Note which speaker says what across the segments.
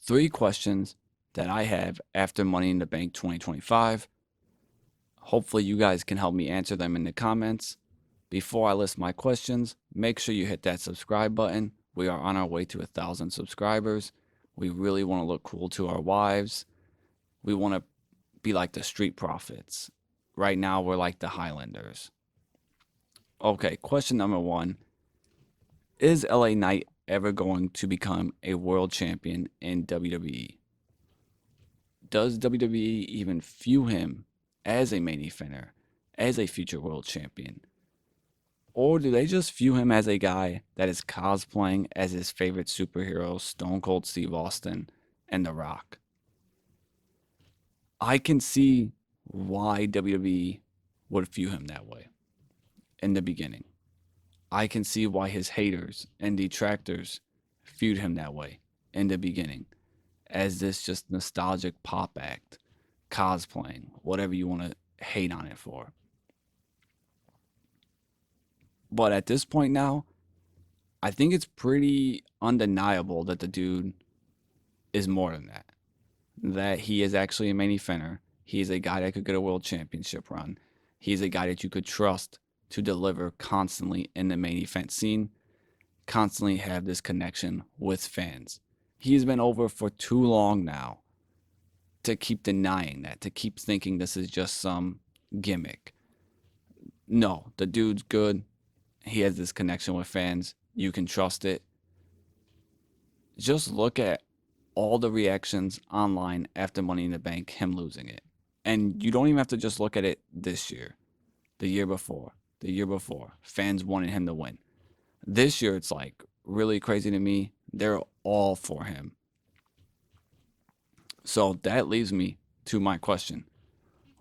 Speaker 1: 3 questions that I have after Money in the Bank 2025. Hopefully, you guys can help me answer them in the comments. Before I list my questions, make sure you hit that subscribe button. We are on our way to 1,000 subscribers. We really want to look cool to our wives. We want to be like the Street Profits. Right now, we're like the Highlanders. Okay, question number 1. Is LA Knight ever going to become a world champion in WWE? Does WWE even view him as a main eventer, as a future world champion? Or do they just view him as a guy that is cosplaying as his favorite superhero, Stone Cold Steve Austin and The Rock? I can see why WWE would view him that way in the beginning. I can see why his haters and detractors viewed him that way in the beginning, as this just nostalgic pop act, cosplaying, whatever you want to hate on it for. But at this point now, I think it's pretty undeniable that the dude is more than that. That he is actually a main eventer. He is a guy that could get a world championship run. He's a guy that you could trust to deliver constantly in the main event scene, constantly have this connection with fans. He's been over for too long now to keep denying that, to keep thinking this is just some gimmick. No, the dude's good. He has this connection with fans. You can trust it. Just look at all the reactions online after Money in the Bank, him losing it. And you don't even have to just look at it this year, the year before, the year before. Fans wanted him to win. This year, it's like really crazy to me. They're all for him. So that leads me to my question.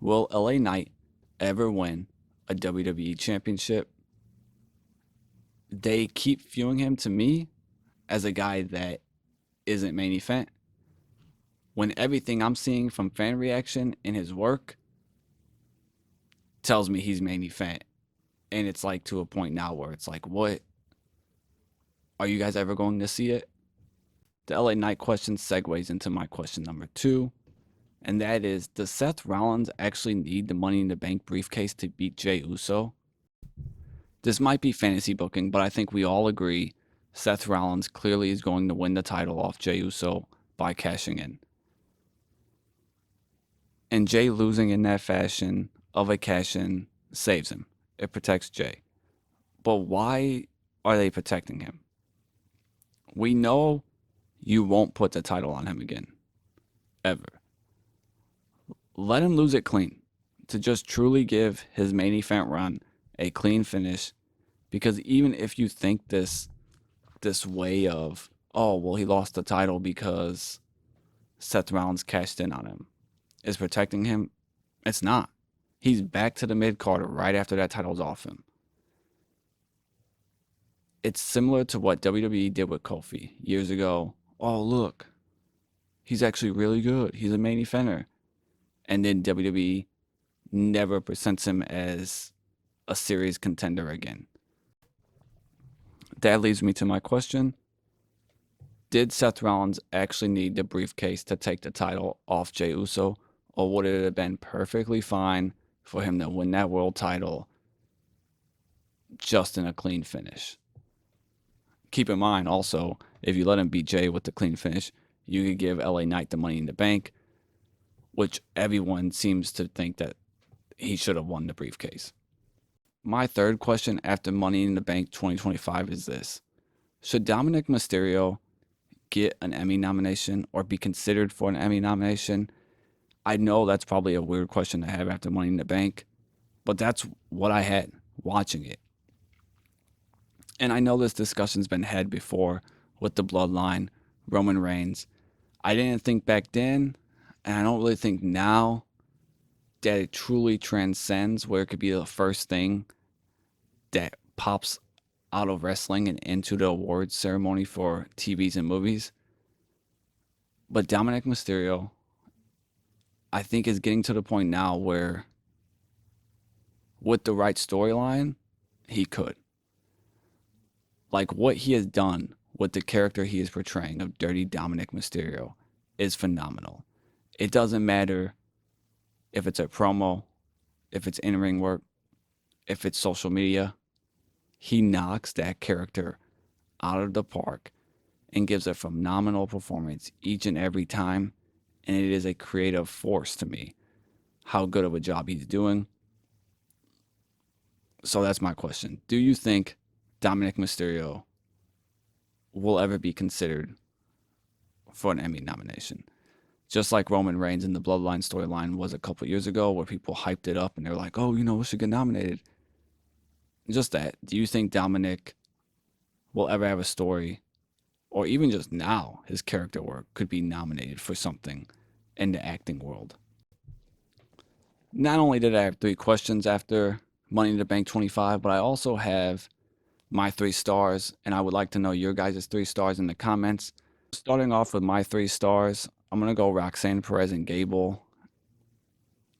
Speaker 1: Will LA Knight ever win a WWE championship? They keep viewing him to me as a guy that isn't main event, when everything I'm seeing from fan reaction in his work tells me he's main event. And it's like to a point now where it's like, what? Are you guys ever going to see it? The LA Knight question segues into my question number 2. And that is, does Seth Rollins actually need the Money in the Bank briefcase to beat Jey Uso? This might be fantasy booking, but I think we all agree Seth Rollins clearly is going to win the title off Jey Uso by cashing in. And Jey losing in that fashion of a cash-in saves him. It protects Jey. But why are they protecting him? We know you won't put the title on him again. Ever. Let him lose it clean. To just truly give his main event run a clean finish. Because even if you think this way of, oh, well, he lost the title because Seth Rollins cashed in on him, is protecting him, it's not. He's back to the mid-card right after that title's off him. It's similar to what WWE did with Kofi years ago. Oh, look, he's actually really good. He's a main eventer. And then WWE never presents him as a serious contender again. That leads me to my question. Did Seth Rollins actually need the briefcase to take the title off Jey Uso? Or would it have been perfectly fine for him to win that world title just in a clean finish? Keep in mind also, if you let him beat Jey with the clean finish, you could give LA Knight the Money in the Bank, which everyone seems to think that he should have won the briefcase. My third question after Money in the Bank 2025 is this. Should Dominik Mysterio get an Emmy nomination or be considered for an Emmy nomination? I know that's probably a weird question to have after Money in the Bank, but that's what I had watching it. And I know this discussion's been had before with the Bloodline, Roman Reigns. I didn't think back then, and I don't really think now, that it truly transcends where it could be the first thing that pops out of wrestling and into the awards ceremony for TVs and movies. But Dominik Mysterio, I think, is getting to the point now where, with the right storyline, he could. Like what he has done with the character he is portraying of Dirty Dominik Mysterio is phenomenal. It doesn't matter if it's a promo, if it's in-ring work, if it's social media. He knocks that character out of the park and gives a phenomenal performance each and every time. And it is a creative force to me how good of a job he's doing. So that's my question. Do you think Dominik Mysterio will ever be considered for an Emmy nomination? Just like Roman Reigns in the Bloodline storyline was a couple years ago, where people hyped it up and they're like, oh, we should get nominated. Just that. Do you think Dominik will ever have a story, or even just now, his character work could be nominated for something in the acting world? Not only did I have 3 questions after Money in the Bank 25, but I also have my 3 stars, and I would like to know your guys' 3 stars in the comments. Starting off with my 3 stars, I'm going to go Roxanne Perez and Gable.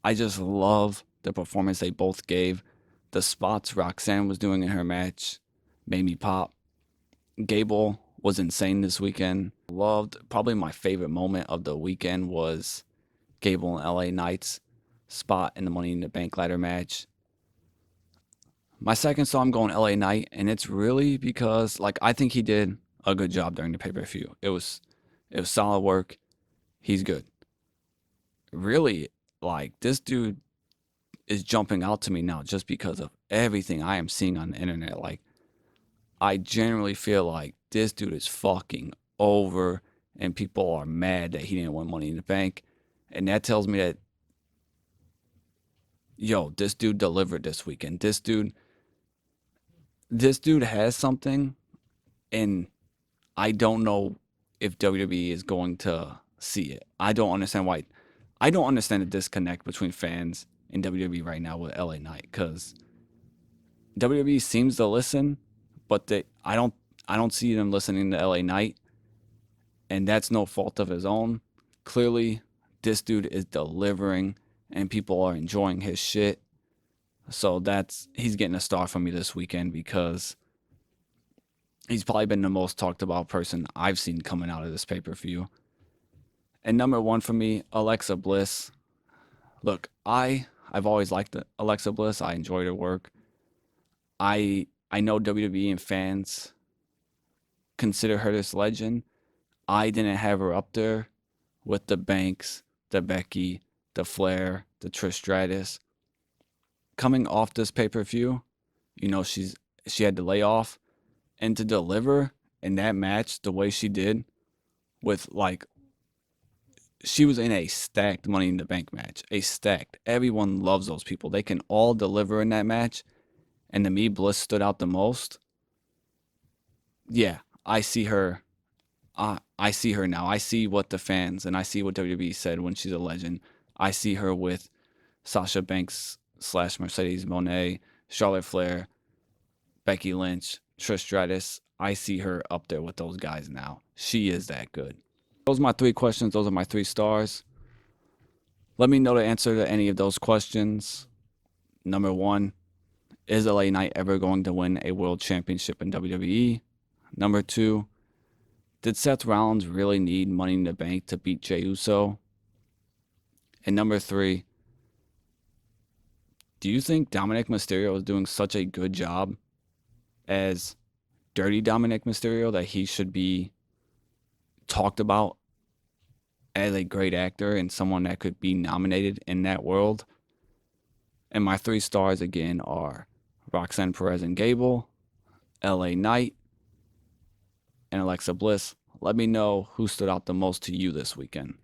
Speaker 1: I just love the performance they both gave. The spots Roxanne was doing in her match made me pop. Gable was insane this weekend. Loved, probably my favorite moment of the weekend was Gable and LA Knight's spot in the Money in the Bank ladder match. My second star, I'm going LA Knight, and it's really because I think he did a good job during the pay-per-view. It was solid work. He's good. Really, this dude is jumping out to me now just because of everything I am seeing on the internet. I generally feel like this dude is fucking over, and people are mad that he didn't win Money in the Bank. And that tells me that, this dude delivered this weekend. This dude has something, and I don't know if WWE is going to see it. I don't understand the disconnect between fans and WWE right now with LA Knight, because WWE seems to listen, but I don't see them listening to LA Knight, and that's no fault of his own. Clearly, this dude is delivering, and people are enjoying his shit. So he's getting a star from me this weekend, because he's probably been the most talked about person I've seen coming out of this pay-per-view. And number 1 for me, Alexa Bliss. Look, I've always liked Alexa Bliss. I enjoyed her work. I know WWE and fans consider her this legend. I didn't have her up there with the Banks, the Becky, the Flair, the Trish Stratus. Coming off this pay-per-view, she had to lay off, and to deliver in that match the way she did, with she was in a stacked Money in the Bank match. Everyone loves those people. They can all deliver in that match. And to me, Bliss stood out the most. Yeah, I see her. I see her now. I see what the fans, and I see what WWE said when she's a legend. I see her with Sasha Banks / Mercedes Moné, Charlotte Flair, Becky Lynch, Trish Stratus. I see her up there with those guys now. She is that good. Those are my 3 questions. Those are my 3 stars. Let me know the answer to any of those questions. Number 1, is LA Knight ever going to win a world championship in WWE? Number 2, did Seth Rollins really need Money in the Bank to beat Jey Uso? And number 3, do you think Dominik Mysterio is doing such a good job as Dirty Dominik Mysterio that he should be talked about as a great actor and someone that could be nominated in that world? And my 3 stars again are Roxanne Perez and Gable, LA Knight, and Alexa Bliss. Let me know who stood out the most to you this weekend.